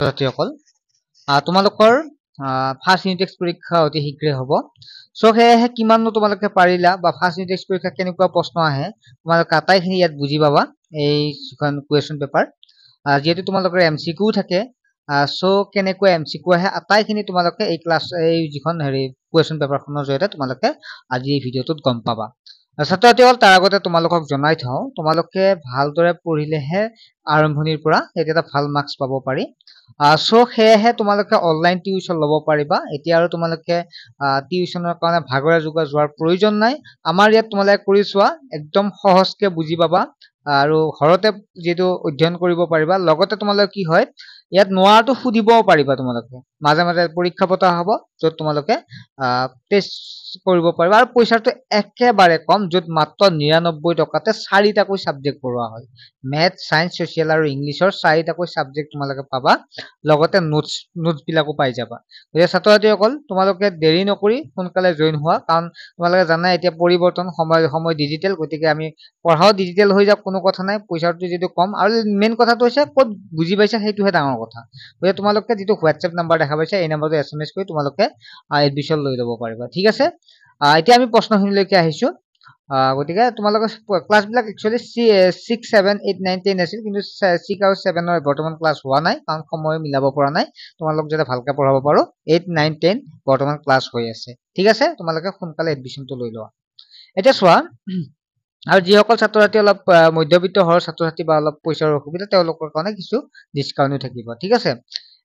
ছাত্ৰীসকল তোমালোকৰ first unit test পৰীক্ষা অতি শীঘ্ৰে হ'ব সো সেয়েহে কিমাননো তোমালোকে পাৰিলা বা ফাৰ্ষ্ট ইউনিট টেষ্ট পৰীক্ষা কেনেকুৱা প্ৰশ্ন আহে তোমালোকে আটাইখিনি ইয়াত বুজি পাবা এই যিখন কুৱেশ্যন পেপাৰ যেহেতু তোমালোকৰ এমচিকিউ থাকে সো কেনেকুৱা এমচিকিউ আহে আটাইখিনি তোমালোকে এই ক্লাছ এই যিখন কুৱেশ্যন পেপাৰখনৰ জৰিয়তে তোমালোকে আজি এই ভিডিঅ'টোত গম পাবা ছাত্ৰছাত্ৰীসকল তাৰ আগতে তোমালোকক জনাই থওঁ তোমালোকে ভালদৰে পঢ়িলেহে আৰম্ভণিৰ পৰা এটা ভাল মাৰ্কছ পাব পাৰি সো সেয়েহে তোমালোকে অনলাইন টিউচন ল'ব পাৰিবা এতিয়া আৰু তোমালোকে টিউচনৰ কাৰণে ভাগৰে যোগা যোৱাৰ প্ৰয়োজন নাই আমাৰ ইয়াত তোমালোকে কৰি চোৱা একদম সহজকে বুজি পাবা আৰু ঘৰতে যেটো অধ্যয়ন কৰিব পাৰিবা লগতে তোমালোকে কি হয় ইয়াত নোৱাৰটো সুধিবও পাৰিবা তোমালোকে মাজে মাজে পৰীক্ষা পতা হ'ব য'ত তোমালোকে টেষ্ট কৰিব পাৰিবা আৰু পইচাটো একেবাৰে কম য'ত মাত্ৰ 99 টকাতে 4টাকৈ সাবজেক্ট পঢ়োৱা হয় মেথ সায়েন্স সোশ্যাল আৰু ইংলিছৰ 4টাকৈ সাবজেক্ট তোমালোকে পাবা লগতে নোটছ বিলাকো পাই যাবা গতিকে ছাত্ৰছাত্ৰীসকল তোমালোকে দেৰি নকৰি সোনকালে জইন হোৱা কাৰণ তোমালোকে জানাই এতিয়া পৰিৱৰ্তন সময় ডিজিটেল গতিকে আমি পঢ়াও ডিজিটেল হৈ যাওক কোনো কথা নাই পইচাটো যেটো কম আৰু মেইন কথাটো হৈছে ক'ত বুজি পাইছা সেইটোহে ডাঙৰ কথা গতিকে তোমালোকে যেটো হোৱাটছএপ নাম্বাৰ দেখা পাইছা এই নাম্বাৰটো এছএমএছ কৰি তোমালোকে এডমিশ্যন লৈ ল'ব পাৰিবা ঠিক আছে এতিয়া আমি প্ৰশ্নখিনিলৈকে আহিছো গতিকে তোমালোকে ক্লাছ বিলাক একচুয়ালি 6 7 8 9 10 আছিল কিন্তু 6 আৰু 7 ৰ বৰ্তমান ক্লাছ হোৱা নাই কাৰণ সময় মিলাব পৰা নাই তোমালোক যাতে ভালকে পঢ়াব পাৰো 8 9 10 বৰ্তমান ক্লাছ হৈ আছে ঠিক আছে তোমালোকে সোনকালে এডমিশ্যনটো লৈ লোৱা এতিয়া চোৱা আৰু যিসকল ছাত্ৰছাত্ৰী অলপ মধ্যবিত্ত ঘৰৰ ছাত্ৰছাত্ৰী বা অলপ পইচাৰ অসুবিধা তেওঁলোকৰ কাৰণে কিছু ডিসকাউন্ট থাকিব ঠিক আছে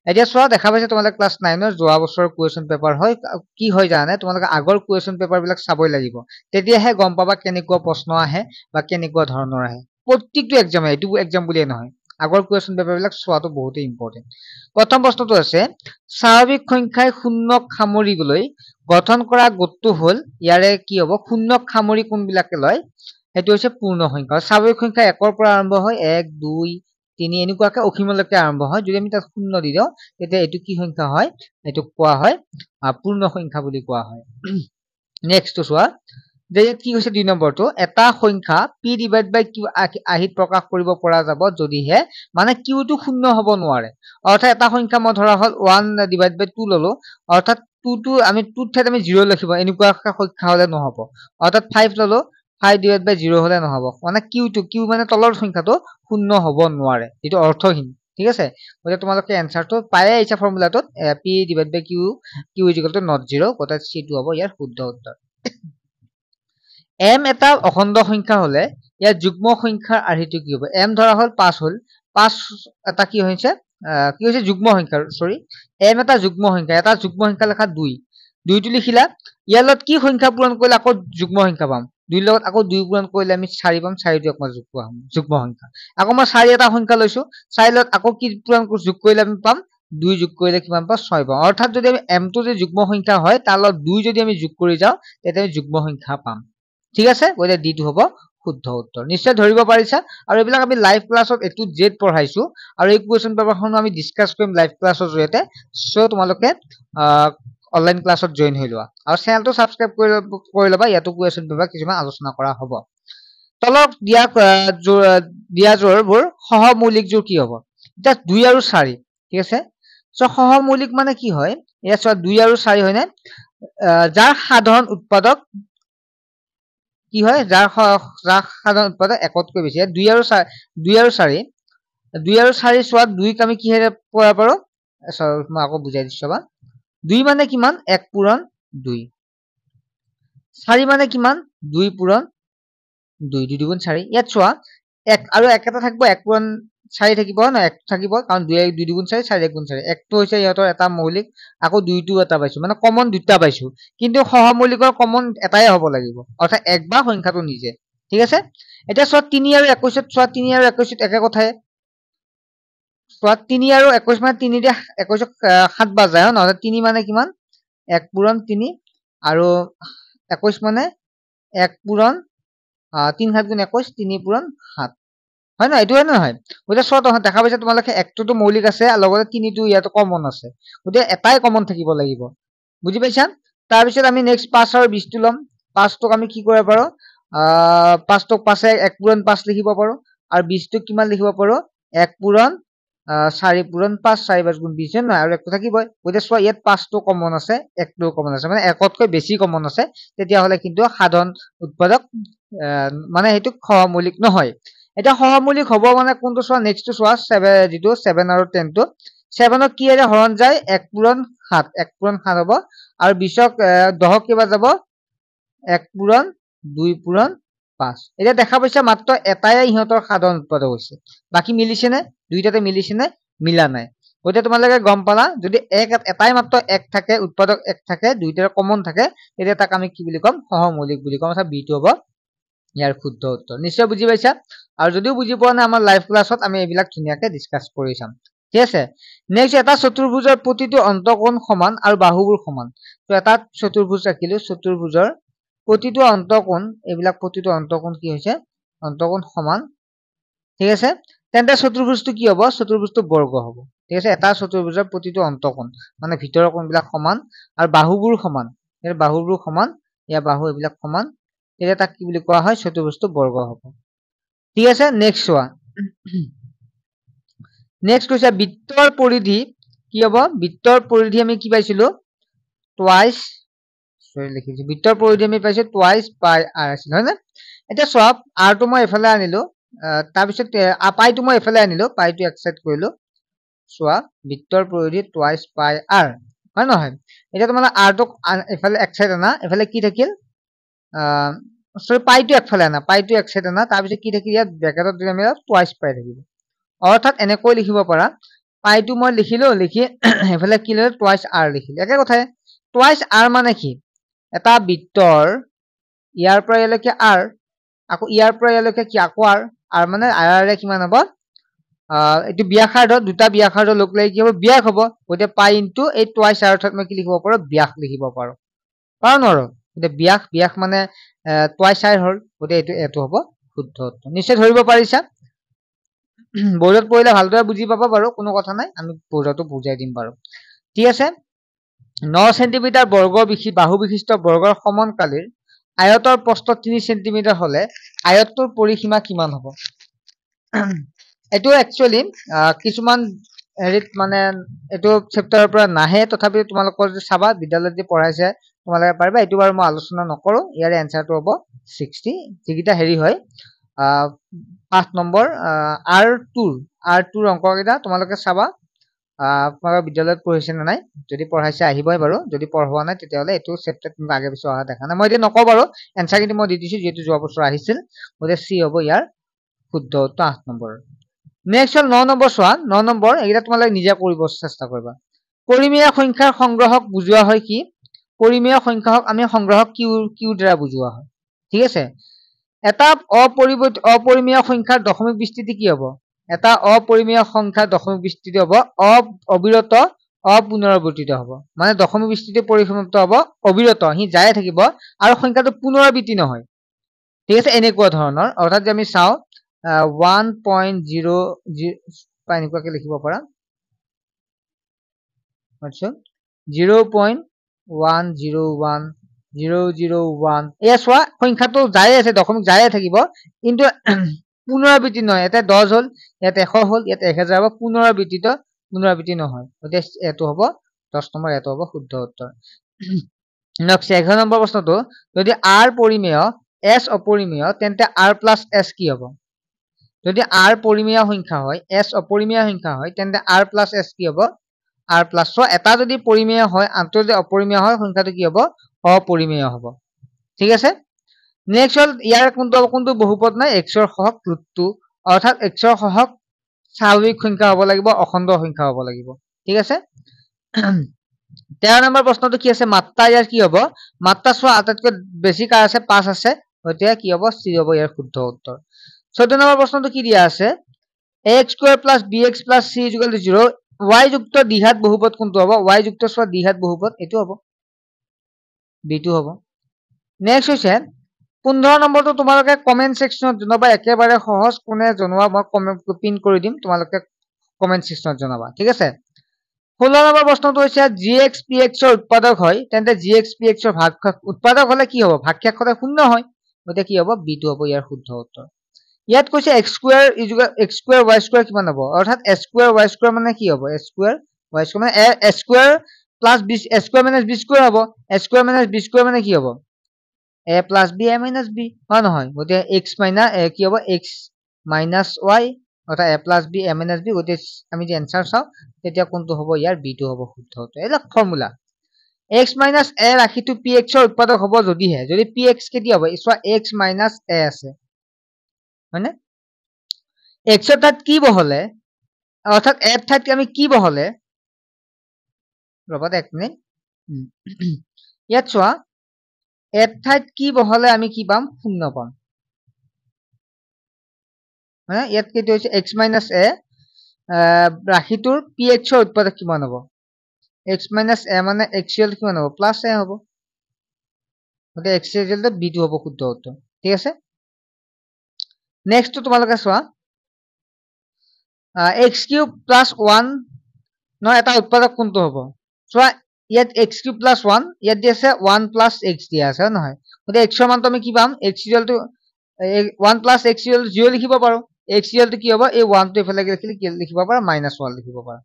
এতিয়া চোৱা দেখা পাইছে তোমালোকে ক্লাছ 9 ৰ যোৱা বছৰৰ কুৱেশ্যন পেপাৰ হয় কি হয় জানে তোমালোকে আগৰ কুৱেশ্যন পেপাৰ বিলাক চাবই লাগিব তেতিয়াহে গম পাবা কেনেকুৱা প্ৰশ্ন আহে বা কেনেকুৱা ধৰণৰ আহে প্ৰত্যেকটো এক্সামে এইটো এক্সাম বুলিয়ে নহয় আগৰ কুৱেশ্যন পেপাৰ বিলাক চোৱাটো বহুত ইম্পৰ্টেন্ট প্ৰথম প্ৰশ্নটো আছে স্বাভাৱিক সংখ্যাই শূন্যক সামৰিবলৈ গঠন কৰা গোটটো হল ইয়াৰে কি হ'ব শূন্যক সামৰি কোনবিলাকে লয় এটো হৈছে পূৰ্ণ সংখ্যা স্বাভাৱিক সংখ্যা 1 ৰ পৰা আৰম্ভ হয় 1 2 3 এনেকুৱাকে অসীমলৈকে আৰম্ভ হয় যদি আমি তাত শূন্য দি দিও তেতিয়া এটো কি সংখ্যা হয় এটো কোৱা হয় পূৰ্ণ সংখ্যা বুলি কোৱা হয় নেক্সট চোৱা যে কি হৈছে 2 নম্বৰটো এটা সংখ্যা p ডিভাইড বাই q আহিত প্ৰকাশ কৰিব পৰা যাব যদিহে মানে q টো শূন্য হ'ব নোৱাৰে অৰ্থাৎ এটা সংখ্যা মই ধৰা হল 1 ডিভাইড বাই 2 ললো অৰ্থাৎ 2 টো আমি 2 ঠাইত আমি 0 লিখিব এনেকুৱা সংখ্যা হলে নহব অৰ্থাৎ 5 ললো 5 ডিভাইড বাই 0 হলে নহব মানে q মানে তলৰ সংখ্যাটো শূন্য হ'ব নোৱাৰে এটো অৰ্থহীন ঠিক আছে গতিকে তোমালোকে এনসাৰটো পায়ে আইছা ফৰ্মুলাটোত p divide by q not 0 গতিকে c2 হ'ব ইয়াৰ শুদ্ধ উত্তৰ m এটা অখণ্ড সংখ্যা হলে ইয়াৰ যুগ্ম সংখ্যাৰ আৰ্হিটো কি হ'ব m ধৰা হল 5 হল 5 এটা কি হৈছে যুগ্ম সংখ্যা সৰি m এটা যুগ্ম সংখ্যা লেখা 2 2 টো লিখিলা ইয়াৰ লগত কি সংখ্যা পূৰণ কৰিলে আকৌ যুগ্ম সংখ্যা পাম 2 লগত আকৌ 2 পূৰণ কৰিলে আমি 4 পাম 4 টো আকৌ যুগ্ম সংখ্যা আকৌ মই 4 এটা সংখ্যা লৈছো 4 লগত আকৌ কি পূৰণ যোগ কৰিলে আমি পাম 2 যোগ কৰিলে কিমান পাম 6 পাম অৰ্থাৎ যদি আমি m টো যে যুগ্ম সংখ্যা হয় তাৰ লগত 2 যদি আমি যোগ কৰি যাও তেতিয়া আমি যুগ্ম সংখ্যা পাম ঠিক আছে গতিকে ডি টো হ'ব শুদ্ধ উত্তৰ নিশ্চয় ধৰিব পাৰিছা আৰু এইবিলাক আমি লাইভ ক্লাছত এ টু জেড পঢ়াইছো আৰু এই কোৱেশ্যন পেপাৰখন আমি ডিসকাস কৰিম লাইভ ক্লাছৰ জৰিয়তে সো তোমালোকে অনলাইন ক্লাছত জয়েন হৈ লোৱা আৰু চেনেলটো সাবস্ক্ৰাইব কৰি লবা ইয়াতো কোৱেশ্যন পেপাৰ কিছুমান আলোচনা কৰা হ'ব তলত দিয়া জোৰবোৰ সহমৌলিক জোৰ কি হ'ব এটা 2 আৰু 4 ঠিক আছে সো সহমৌলিক মানে কি হয় এয়া চোৱা 2 আৰু 4 হয় নে যাৰ সাধাৰণ উৎপাদক কি হয় যাৰ সাধাৰণ উৎপাদক একতকৈ বেছি 2 আৰু 4 চোৱা 2 আমি কিহেৰে পৰা পাৰো মই আকৌ বুজাই দিছো বা 2 মানে কিমান 1 পূৰণ 2 4 মানে কিমান 2 পূৰণ 2 2 গুণ 4 ইয়াত চোৱা 1 আৰু 1 এটা থাকিব 1 পূৰণ 4 থাকিব না 1 থাকিব কাৰণ 2 গুণ 4 4 গুণ 4 1 টো হৈছে ইহতৰ এটা মৌলিক আকৌ 2 টো এটা পাইছো মানে কমন দুটা পাইছো কিন্তু সহমৌলিকৰ কমন এটাই হ'ব লাগিব অৰ্থাৎ 1 বা সংখ্যাটো নিজে ঠিক আছে এটা চোৱা 3 আৰু 21 চোৱা 3 আৰু 21 একে কথাই চোৱা 3 আৰু 21 মানে 3 দিয়ে 21 7 বাৰ যায় নহলে 3 মানে কিমান 1 পূৰণ 3 আৰু 21 মানে 1 পূৰণ 3 7 গুণ 21 3 পূৰণ 7 হয় না এটো নহয় ওটা শৰ্ট দেখা পাইছে তোমালোকে একটো মৌলিক আছে আৰু লগতে তিনিটো ইয়াত কমন আছে ওটা এটাই কমন থাকিব লাগিব বুজি পাইছা তাৰ পিছত আমি নেক্সট 5 আৰু 20 টো লম 5 টোক আমি কি কৰিব পাৰো 5 টোক 5 1 পূৰণ 5 লিখিব পাৰো আৰু 20 টোক কিমান লিখিব পাৰো 1 পূৰণ 4 পূৰণ 5 4 5 গুণ 20 নহয় আৰু একটো থাকিবই গতে চোৱা ইয়াত 5 টো কমন আছে 1 টো কমন আছে মানে একতকৈ বেছি কমন আছে তেতিয়া হলে কিন্তু সাধাৰণ উৎপাদক মানে হেতু সহমৌলিক নহয় এটা সহমৌলিক হ'ব মানে কোনটো চোৱা নেক্সট টো চোৱা 7 যেটো 7 আৰু 10 টো 7 ক কি এৰে হৰণ যায় 1 পূৰণ 7 1 পূৰণ 7 হ'ব আৰু 20 ক 10 ক কিবা যাব 1 পূৰণ 2 পূৰণ 5 এটা দেখা পাইছা মাত্ৰ এটাই ইহতৰ সাধাৰণ উৎপাদক হৈছে বাকি মিলিছে নে দুইটাতে মিলিছে নে মিলা নাই গতে তোমালোকে গম পালা যদি এটাই মাত্ৰ 1 থাকে উৎপাদক 1 থাকে দুইটাৰ কমন থাকে তেতিয়া তাক আমি কি বুলি কম সহমৌলিক বুলি কম অৰ্থাৎ বি টো হ'ব ইয়াৰ শুদ্ধ উত্তৰ নিশ্চয় বুজি পাইছা আৰু যদিও বুজি পোৱা নাই আমাৰ লাইভ ক্লাছত আমি এইবিলাক ধুনিয়াকে ডিসকাস কৰি চাম ঠিক আছে নেক্সট এটা চতুৰ্ভুজৰ প্ৰতিটো অন্তকোণ সমান আৰু বাহুবোৰ সমান তো এটা চতুৰ্ভুজ ৰাখিলো চতুৰ্ভুজৰ প্ৰতিটো অন্তকোণ এইবিলাক প্ৰতিটো অন্তকোণ কি হৈছে অন্তকোণ সমান ঠিক আছে তেন্তে চতুৰ্ভুজটো কি হ'ব চতুৰ্ভুজটো বৰ্গ হ'ব ঠিক আছে এটা চতুৰ্ভুজৰ প্ৰতিটো অন্তকোণ মানে ভিতৰৰ কোণবিলাক সমান আৰু বাহুবোৰ সমান এই বাহুবোৰ সমান ইয়া বাহু এইবিলাক সমান তেতিয়া তাক কি বুলি কোৱা হয় চতুৰ্ভুজটো বৰ্গ হ'ব ঠিক আছে নেক্সট চোৱা নেক্সট কৈছে বৃত্তৰ পৰিধি কি হ'ব বৃত্তৰ পৰিধি আমি কি পাইছিলো টুৱাইস লিখিছো বৃত্তৰ পৰিধি আমি পাইছো টুৱাইস পাই r আছিল হয় না এটা চোৱা r টো মই এফালে আনিলো তাৰ পিছত পাই টো মই এফালে আনিলো পাই টো এক সাইড কৰিলো চোৱা বৃত্তৰ পৰিধি টুৱাইস পাই r হয় নহয় এটা তোমালা r টো এফালে এক সাইড আনা এফালে কি থাকিল সৰি পাই টো একফালে আনা পাই টো এক সাইড আনা তাৰ পিছত কি থাকিল ইয়াত ব্ৰেকেটত দিলে আমি টুৱাইস পাই থাকিব অৰ্থাৎ এনেকৈ লিখিব পাৰা পাই টো মই লিখিলো লিখি এফালে কি লৈ টুৱাইস r লিখিলো একে কথাই টুৱাইস r মানে কি এটা বৃত্তৰ ইয়াৰ পৰা ইয়ালৈকে r আকৌ ইয়াৰ পৰা ইয়ালৈকে কি আকৌ r মানে r ৰে কিমান হ'ব এটো ব্যাসাৰ্ধ দুটা ব্যাসাৰ্ধ লগ লাগি কি হ'ব ব্যাস হ'ব গতে পাই ইনটু এই টুৱাইস r অৰ্থাৎ মই কি লিখিব পাৰো ব্যাস লিখিব পাৰো কাৰণ গতে ব্যাস মানে টুৱাইস r হ'ল গতে এটো হ'ব শুদ্ধ উত্তৰ নিশ্চয় ধৰিব পাৰিছা বৰ্ডত পঢ়িলে ভালদৰে বুজি পাবা বাৰু কোনো কথা নাই আমি বৰ্ডতো বুজাই দিম বাৰু ঠিক আছে 9 সেন্টিমিটাৰ বৰ্গ বাহু বিশিষ্ট বৰ্গৰ সমানকালীৰ আয়তৰ প্ৰস্থ 3 সেন্টিমিটাৰ হলে আয়তটোৰ পৰিসীমা কিমান হ'ব এটো একচুয়ালি কিছুমান হেৰিত মানে এটো চেপ্টাৰৰ পৰা নাহে তথাপি তোমালোকৰ যে চাবা বিদ্যালয়ত যে পঢ়াইছে তোমালোকে পাৰিবা এটো বাৰু মই আলোচনা নকৰো ইয়াৰ এনসাৰটো হ'ব 60 যিকিটা হেৰি হয় 5 নম্বৰ R2 অংককেইটা তোমালোকে চাবা তোমালোকৰ বিদ্যালয়ত পঢ়িছে না নাই যদি পঢ়াইছে আহিবই বাৰু যদি পঢ়োৱা নাই তেতিয়া হলে এটো চেপ্টাৰ তুমি আগে পিছে অহা দেখা নাই মই এতিয়া নকও বাৰু এনসাৰ কিন্তু মই দি দিছো যেটো যোৱা বছৰ আহিছিল গতে সি হ'ব ইয়াৰ শুদ্ধ উত্তৰ 8 নম্বৰ নেক্সট 9 নম্বৰ চোৱা 9 নম্বৰ এইটা তোমালোকে নিজে কৰিব চেষ্টা কৰিবা পৰিমেয় সংখ্যাৰ সংগ্ৰহক বুজোৱা হয় কি পৰিমেয় সংখ্যাক আমি সংগ্ৰহক কিউ দ্বাৰা বুজোৱা হয় ঠিক আছে এটা অপৰিমেয় সংখ্যাৰ দশমিক বিস্তৃতি কি হ'ব এটা অপৰিমেয় সংখ্যাৰ দশমিক বিস্তৃতি হ'ব অবিৰত অপুনৰাবৰ্তিত হ'ব মানে দশমিক বিস্তৃতি পৰিসমাপ্ত হ'ব অবিৰত হি যায় থাকিব আৰু সংখ্যাটো পুনৰাবৃত্তি নহয় ঠিক আছে এনেকুৱা ধৰণৰ অৰ্থাৎ যে আমি চাও 1.0 পাইনকুৱাকে লিখিব পাৰা আচ্ছা 0.101001 এয়া চোৱা সংখ্যাটো যায় আছে দশমিক যায় থাকিব কিন্তু পুনৰাবৃত্তি নহয় এটা 10 হল ইয়াত 100 হল ইয়াত 1000 হ'ব পুনৰাবৃত্তি নহয় গতে এটো হ'ব 10 নম্বৰ এটো হ'ব শুদ্ধ উত্তৰ নেক্সট 11 নম্বৰ প্ৰশ্নটো যদি r পৰিমেয় s অপৰিমেয় তেন্তে r + s কি হ'ব যদি r পৰিমেয় সংখ্যা হয় s অপৰিমেয় সংখ্যা হয় তেন্তে r + s কি হ'ব r + so এটা যদি পৰিমেয় হয় আনটো যদি অপৰিমেয় হয় সংখ্যাটো কি হ'ব অপৰিমেয় হ'ব ঠিক আছে নেক্সট হল ইয়াৰ কোনটো বহুপদ নাই x ৰ সহগ √2 অৰ্থাৎ x ৰ সহগ স্বাভাৱিক সংখ্যা হ'ব লাগিব অখণ্ড সংখ্যা হ'ব লাগিব ঠিক আছে 13 নম্বৰ প্ৰশ্নটো কি আছে মাত্ৰা ইয়াৰ কি হ'ব মাত্ৰা চোৱা আটাইতকৈ বেছি কাৰ আছে 5 আছে গতে কি হ'ব c হ'ব ইয়াৰ শুদ্ধ উত্তৰ 14 নম্বৰ প্ৰশ্নটো কি দিয়া আছে ax² + bx + c = 0 y যুক্ত দ্বিঘাত বহুপদ কোনটো হ'ব y যুক্ত চোৱা দ্বিঘাত বহুপদ এটো হ'ব b2 হ'ব নেক্সট হৈছে 15 নম্বৰটো তোমালোকে কমেন্ট সেকশনত জনাবা একেবাৰে সহজ কোনে জনোৱা মই কমেন্ট পিন কৰি দিম তোমালোকে কমেন্ট সেকশনত জনাবা ঠিক আছে 16 নম্বৰ প্ৰশ্নটো হৈছে gx px ৰ উৎপাদক হয় তেন্তে gx px ৰ ভাগশেষ উৎপাদক হলে কি হ'ব ভাগশেষ হলে শূন্য হয় গতে কি হ'ব b2 হ'ব ইয়াৰ শুদ্ধ উত্তৰ ইয়াত কৈছে x square x square y square কিমান হ'ব অৰ্থাৎ s স্কয়াৰ y স্কয়াৰ মানে কি হ'ব s স্কয়াৰ y স্কয়াৰ মানে s square plus b s square minus b square হ'ব s square minus b square মানে কি হ'ব a plus b a minus b হয় নহয় গতে x মাইনাস কি হ'ব x মাইনাস y অৰ্থাৎ a plus b a minus b গতে আমি যে आंसर চাও তেতিয়া কোনটো হ'ব ইয়াৰ b টো হ'ব শুদ্ধ উত্তৰ এলা formula x minus a ৰাখিটো px ৰ উৎপাদক হ'ব যদিহে যদি px কেতি হ'ব ইছৱা x মাইনাস a আছে মানে x ৰ ঠাইত কি বহলে অৰ্থাৎ a ৰ ঠাইত আমি কি বহলে ৰবা এক মিনিট ইয়াত চোৱা a ৰ ঠাইত কি বহলে আমি কি পাম শূন্য পাম মানে ইয়াত কেতি হৈছে x মাইনাস a ৰাখিটোৰ px ৰ উৎপাদক কিমান হ'ব x minus a মানে x equal কিমান হ'ব প্লাস a হ'ব গতে x equal to b টো হ'ব শুদ্ধ উত্তৰ ঠিক আছে নেক্সট তোমালোকে চোৱা x cube plus 1 ন এটা উৎপাদক কোনটো হ'ব চোৱা ইয়াত x cube plus 1 ইয়াত দি আছে 1 plus x দিয়া আছে নহয় গতে x ৰ মানটো আমি কি পাম x equal to 1 plus x equal to 0 লিখিব পাৰো x equal to কি হ'ব এই 1 টো এফালে লিখিলে কি লিখিব পাৰো -1 লিখিব পাৰো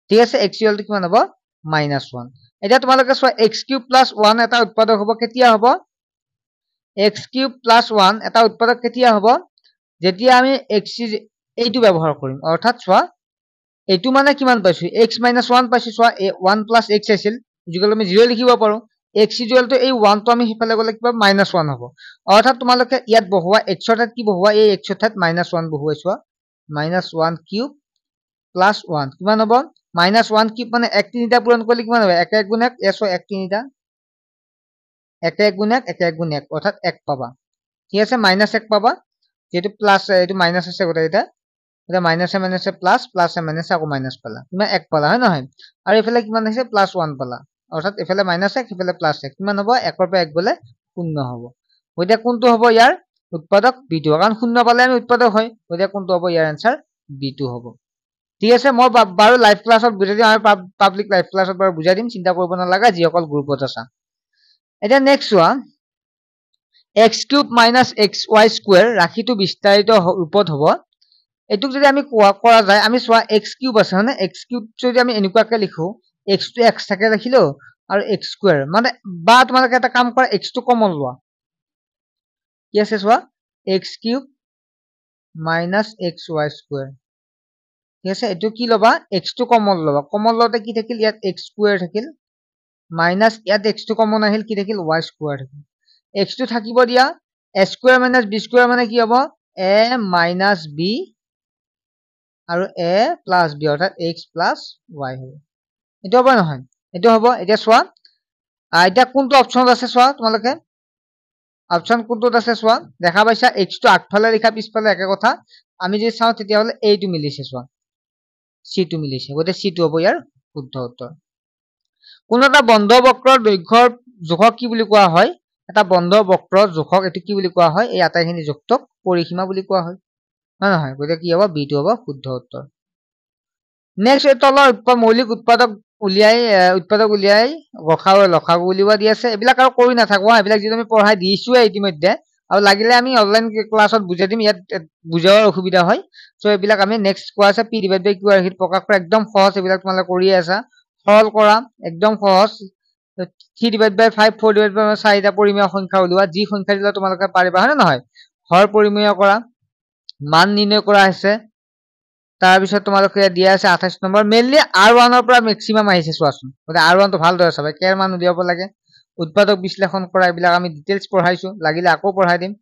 ঠিক আছে x equal to কিমান হ'ব -1 এটা তোমালোকে চোৱা x cube plus 1 এটা উৎপাদক হ'ব কেতিয়া হ'ব x cube plus 1 এটা উৎপাদক কেতিয়া হ'ব যেতিয়া আমি x এইটো ব্যৱহাৰ কৰিম অৰ্থাৎ চোৱা এইটো মানে কিমান পাইছো x - 1 পাইছো চোৱা 1 plus x আছিল যিকল আমি 0 লিখিব পাৰো x equal to এই 1 টো আমি হিফালে গলে কিবা -1 হ'ব অৰ্থাৎ তোমালোকে ইয়াত বহুৱা x ৰ ঠাইত কি বহুৱা এই x ৰ ঠাইত -1 বহুৱাইছো -1 cube plus 1 কিমান হ'ব -1 cube মানে 1 তিনিটা পূৰণ কৰিলে কিমান হ'ব 1 1 গুণ 1 এছো 1 তিনিটা 1 1 গুণ 1 1 1 গুণ 1 অৰ্থাৎ 1 পাবা ঠিক আছে -1 পাবা যেটো প্লাস এটো মাইনাস আছে গোটা এটা এটা মাইনাসে মাইনাসে প্লাস প্লাসে মাইনাসে আকৌ মাইনাস পালা কিমান 1 পালা হয় নহয় আৰু এফালে কিমান আছে +1 পালা অৰ্থাৎ এফালে -1 এফালে +1 কিমান হ'ব 1 ৰ পৰা 1 গলে 0 হ'ব গতিয়া কোনটো হ'ব ইয়াৰ উৎপাদক b2 কাৰণ 0 পালে আমি উৎপাদক হয় গতিয়া কোনটো হ'ব ইয়াৰ आंसर b2 হ'ব ঠিক আছে মই বাৰু লাইভ ক্লাছত বুজাই দিম আমি পাবলিক লাইভ ক্লাছত বাৰু বুজাই দিম চিন্তা কৰিব নালাগে যি অকল গ্ৰুপত আছে এটা next one x cube minus xy square ৰাখিটো বিস্তাৰিত ৰূপত হ'ব এটুক যদি আমি কৰা যায় আমি চোৱা x cube আছে মানে x cube যদি আমি এনেকুৱাকে লিখো x to x থাকে ৰাখিলো আৰু x square মানে বা তোমালোকে এটা কাম কৰা x to কমন লোৱা কি আছে চোৱা x cube minus xy square ঠিক আছে এটো কি লবা x to কমন লবা কমন লতে কি থাকিল ইয়াত x square থাকিল minus ইয়াত x to কমন আহিল কি থাকিল y square থাকিল x to থাকিব দিয়া a square minus b square মানে কি হ'ব a minus b আৰু a plus b অৰ্থাৎ x plus y হ'ব এটো হ'ব নহয় এটো হ'ব এতিয়া চোৱা এটা কোনটো অপচন আছে চোৱা তোমালোকে অপচন কোনটো আছে চোৱা দেখা পাইছা x to আগফালে লিখা পিছফালে একে কথা আমি যদি চাও তেতিয়া হলে a টো মিলিছে চোৱা c টো মিলিছে গতে c টো হ'ব ইয়াৰ শুদ্ধ উত্তৰ কোন এটা বন্ধ বক্ৰৰ দৈৰ্ঘ্যৰ জোখক কি বুলি কোৱা হয় এটা বন্ধ বক্ৰৰ জোখক এটো কি বুলি কোৱা হয় এই আটাইখিনি যুক্তক পৰিসীমা বুলি কোৱা হয় না নহয় গতে কি হ'ব b টো হ'ব শুদ্ধ উত্তৰ নেক্সট তলৰ মৌলিক উৎপাদক উলিয়াই গখাও লখাগু উলিওৱা দি আছে এবিলাক আৰু কৰি নাথাকো এবিলাক যদি আমি পঢ়াই দিছো ইতিমধ্যে আৰু লাগিলে আমি অনলাইন ক্লাছত বুজাই দিম ইয়াত বুজাৱাৰ অসুবিধা হয় সো এবিলাক আমি নেক্সট ক্লাছে p / q ৰাখিত প্ৰকাশ কৰা একদম সহজ এবিলাক তোমালোকে কৰি আছা সৰল কৰা একদম সহজ 3/5 4/5 চাৰিটা পৰিমেয় সংখ্যা উলিওৱা যি সংখ্যা দিলে তোমালোকে পাৰিবা হয় নহয় হৰ পৰিমেয় কৰা মান নিৰ্ণয় কৰা আছে তাৰ পিছত তোমালোকে দিয়া আছে 28 নম্বৰ মেইনলি r1 ৰ পৰা ম্যাক্সিমাম আহিছে চোৱাচোন গতে r1 টো ভাল দৰে চাবা কেৰ মান উলিয়াব লাগে উৎপাদক বিশ্লেষণ কৰা এইবিলাক আমি ডিটেইলছ পঢ়াইছো লাগিলে আকৌ পঢ়াই দিম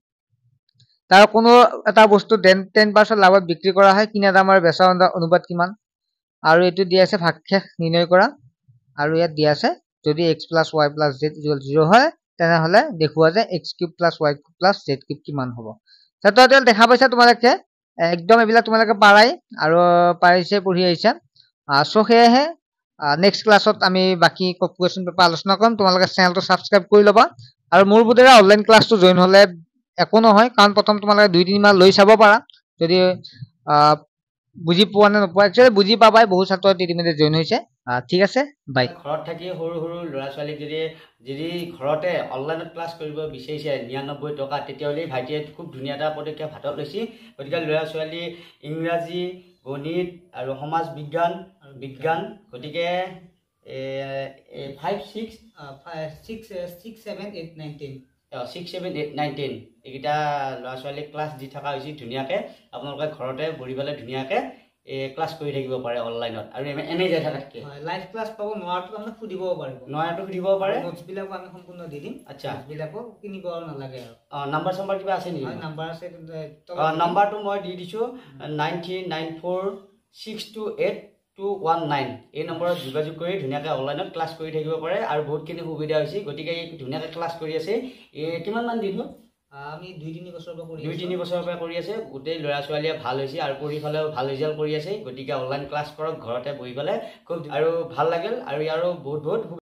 তাৰ কোনো এটা বস্তু 10% লাভত বিক্ৰী কৰা হয় কিনা দাম আৰু বেচা অনুপাত কিমান আৰু এটো দিয়া আছে ভাগশেষ নিৰ্ণয় কৰা আৰু ইয়াত দিয়া আছে যদি x + y + z = 0 হয় তেনে হলে দেখুৱা যে x³ + y³ + z³ কিমান হ'ব তাতে দেখা পাইছা তোমালোকে একদম এবিলাক তোমালোকে পাৰাই আৰু পাৰিছে পঢ়ি আহিছা সো হেহে নেক্সট ক্লাছত আমি বাকি কোৱেশ্চন পেপাৰ আলোচনা কৰিম তোমালোকে চেনেলটো সাবস্ক্ৰাইব কৰি লবা আৰু মোৰ বুধেৰে অনলাইন ক্লাছটো জয়েন হলে একো নহয় কাৰণ প্ৰথম তোমালোকে 2-3 মাহ লৈ চাব পাৰা যদি বুজি পোৱা নে নোপোৱা একচুৱেলি বুজি পাবাই, বহু ছাত্ৰ ইতিমধ্যে জইন হৈছে। ঠিক আছে, বাই। ঘৰত থাকি সৰু সৰু ল'ৰা ছোৱালীক যদি ঘৰতে অনলাইনত ক্লাছ কৰিব বিচাৰিছে 99 টকা, তেতিয়াহ'লে ভাইটিয়ে খুব ধুনীয়া এটা পদক্ষেপ হাতত লৈছে। গতিকে ল'ৰা ছোৱালী ইংৰাজী, গণিত আৰু সমাজ বিজ্ঞান, গতিকে 5, 6, 7, 8, 9, 10 6, 7, 8, 9, 10 এইকেইটা ল'ৰা ছোৱালীক ক্লাছ দি থকা হৈছে ধুনীয়াকৈ। আপোনালোকে ঘৰতে বহি পেলাই ধুনীয়াকৈ ক্লাছ কৰি থাকিব পাৰে অনলাইনত, আৰু এনেই যাই থাকাতকৈ লাইভ ক্লাছ পাব। নোৱাৰাটো আমি সুধিব পাৰিব, সুধিব পাৰে। নোটছবিলাকো আমি সম্পূৰ্ণ দি দিম। আচ্ছা, নোটছবিলাকো কিনিব নালাগে আৰু। নাম্বাৰ চাম্বাৰ কিবা আছে নেকি? নাম্বাৰ আছে, নাম্বাৰটো মই দি দিছোঁ 9394628219। এই নম্বৰত যোগাযোগ কৰি ধুনীয়াকৈ অনলাইনত ক্লাছ কৰি থাকিব পাৰে, আৰু বহুতখিনি সুবিধা হৈছে। গতিকে ধুনীয়াকৈ ক্লাছ কৰি আছে। কিমানমান দিন হ'ল? আমি 2-3 বছৰৰ পৰা 2-3 বছৰৰ পৰা কৰি আছে। গোটেই ল'ৰা ছোৱালীয়ে ভাল হৈছে, আৰু পঢ়ি পেলাইও ভাল ৰিজাল্ট কৰি আছে। গতিকে অনলাইন ক্লাছ কৰক ঘৰতে বহি পেলাই, খুব আৰু ভাল লাগিল, আৰু ইয়াৰো বহুত